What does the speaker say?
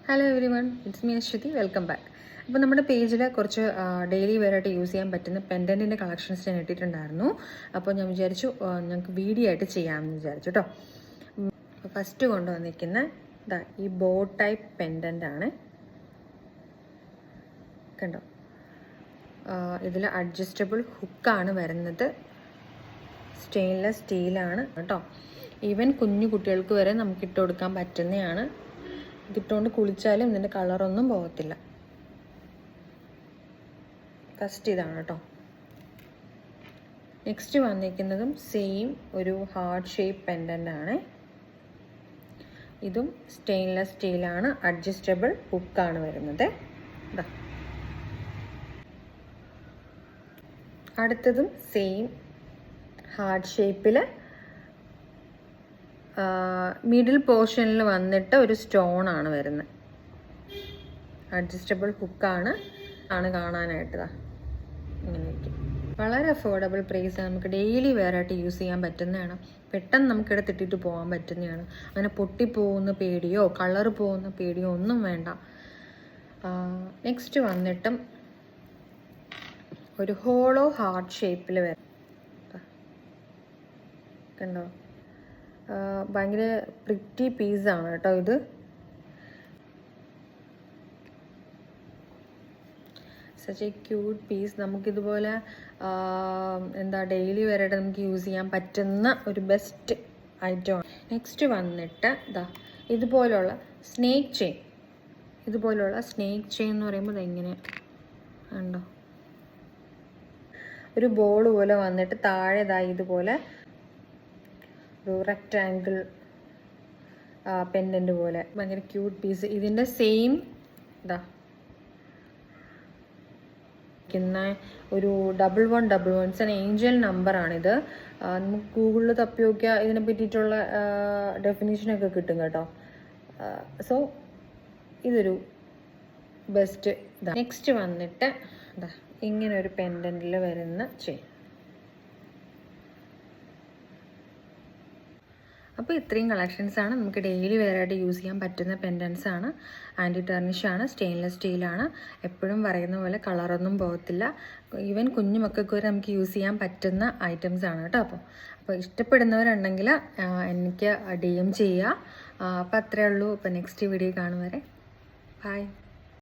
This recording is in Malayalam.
Hello everyone, it's me Aswathy. Welcome back. അപ്പോൾ നമ്മുടെ പേജിൽ കുറച്ച് ഡെയിലി വെയറായിട്ട് യൂസ് ചെയ്യാൻ പറ്റുന്ന പെൻഡൻറ്റിൻ്റെ കളക്ഷൻസ് ഞാൻ ഇട്ടിട്ടുണ്ടായിരുന്നു. അപ്പോൾ ഞാൻ വിചാരിച്ചു ഞങ്ങൾക്ക് വീഡിയോ ആയിട്ട് ചെയ്യാമെന്ന് വിചാരിച്ചു കേട്ടോ. ഫസ്റ്റ് കൊണ്ടുവന്നിരിക്കുന്ന ഈ ബോ ടൈപ്പ് പെൻഡൻ്റ് ആണ്. കണ്ടോ, ഇതിൽ അഡ്ജസ്റ്റബിൾ ഹുക്കാണ് വരുന്നത്. സ്റ്റെയിൻലെസ് സ്റ്റീലാണ് കേട്ടോ. ഈവൻ കുഞ്ഞു കുട്ടികൾക്ക് വരെ നമുക്ക് ഇട്ട് കൊടുക്കാൻ പറ്റുന്നതാണ്. ഇതിട്ടുകൊണ്ട് കുളിച്ചാലും ഇതിൻ്റെ കളറൊന്നും പോകത്തില്ല. ഫസ്റ്റ് ഇതാണ് കേട്ടോ. നെക്സ്റ്റ് വന്നിരിക്കുന്നതും സെയിം ഒരു ഹാർട്ട് ഷേപ്പ് പെൻഡൻ്റ് ആണ്. ഇതും സ്റ്റെയിൻലെസ് സ്റ്റീലാണ്, അഡ്ജസ്റ്റബിൾ ഹുക്കാണ് വരുന്നത്. അടുത്തതും സെയിം ഹാർട്ട് ഷേപ്പിൽ മിഡിൽ പോർഷനിൽ വന്നിട്ട് ഒരു സ്റ്റോൺ ആണ് വരുന്നത്. അഡ്ജസ്റ്റബിൾ ഹുക്കാണ് കാണാനായിട്ട്. ഇങ്ങനെയൊക്കെ വളരെ അഫോർഡബിൾ പ്രൈസാണ്. നമുക്ക് ഡെയിലി വെയറായിട്ട് യൂസ് ചെയ്യാൻ പറ്റുന്നതാണ്. പെട്ടെന്ന് നമുക്കിടത്തിട്ടിട്ട് പോകാൻ പറ്റുന്നതാണ്. അങ്ങനെ പൊട്ടിപ്പോകുന്ന പേടിയോ കളർ പോകുന്ന പേടിയോ ഒന്നും വേണ്ട. നെക്സ്റ്റ് വന്നിട്ടും ഒരു ഹോളോ ഹാർട്ട് ഷേപ്പിൽ വരും. കണ്ടോ, ഭയങ്കര പ്രിറ്റി പീസാണ് കേട്ടോ ഇത്. Such a cute piece. നമുക്കിതുപോലെ ഡെയിലി വെയറായിട്ട് നമുക്ക് യൂസ് ചെയ്യാൻ പറ്റുന്ന ഒരു ബെസ്റ്റ് ഐറ്റമാണ്. നെക്സ്റ്റ് വന്നിട്ട് ഇതുപോലുള്ള സ്നേക്ക് ചെയിൻ. ഇതുപോലുള്ള സ്നേക്ക് ചെയിൻ എന്ന് പറയുമ്പോൾ ഇതെങ്ങനെ ഉണ്ടോ, ഒരു ബോൾ പോലെ വന്നിട്ട് താഴെ ഇതുപോലെ ഒരു റെക്റ്റാങ്കിൾ പെൻഡൻ്റ് പോലെ ഭയങ്കര ക്യൂട്ട് പീസ്. ഇതിൻ്റെ സെയിം ഒരു 1111 ഏഞ്ചൽ നമ്പറാണിത്. നമുക്ക് ഗൂഗിളിൽ തപ്പി നോക്കിയാൽ ഇതിനെ പറ്റിയിട്ടുള്ള ഡെഫിനേഷനൊക്കെ കിട്ടും കേട്ടോ. സോ ഇതൊരു ബെസ്റ്റ് ഇതാണ്. നെക്സ്റ്റ് വന്നിട്ട് ഇങ്ങനെ ഒരു പെൻഡൻറ്റിൽ വരുന്ന ചെയിൻ. അപ്പോൾ ഇത്രയും കളക്ഷൻസാണ് നമുക്ക് ഡെയിലി വെയറായിട്ട് യൂസ് ചെയ്യാൻ പറ്റുന്ന പെൻഡൻസ് ആണ്. ആൻറ്റി ടെർണിഷാണ്, സ്റ്റെയിൻലെസ് സ്റ്റീലാണ്. എപ്പോഴും പറയുന്ന പോലെ കളറൊന്നും പോകത്തില്ല. ഈവൻ കുഞ്ഞു മക്കൾക്ക് വരെ നമുക്ക് യൂസ് ചെയ്യാൻ പറ്റുന്ന ഐറ്റംസ് ആണ് കേട്ടോ. അപ്പോൾ ഇഷ്ടപ്പെടുന്നവരുണ്ടെങ്കിൽ എനിക്ക് DM ചെയ്യുക. അപ്പോൾ അത്രയേ ഉള്ളൂ. അപ്പോൾ നെക്സ്റ്റ് വീഡിയോ കാണും വരെ ബൈ.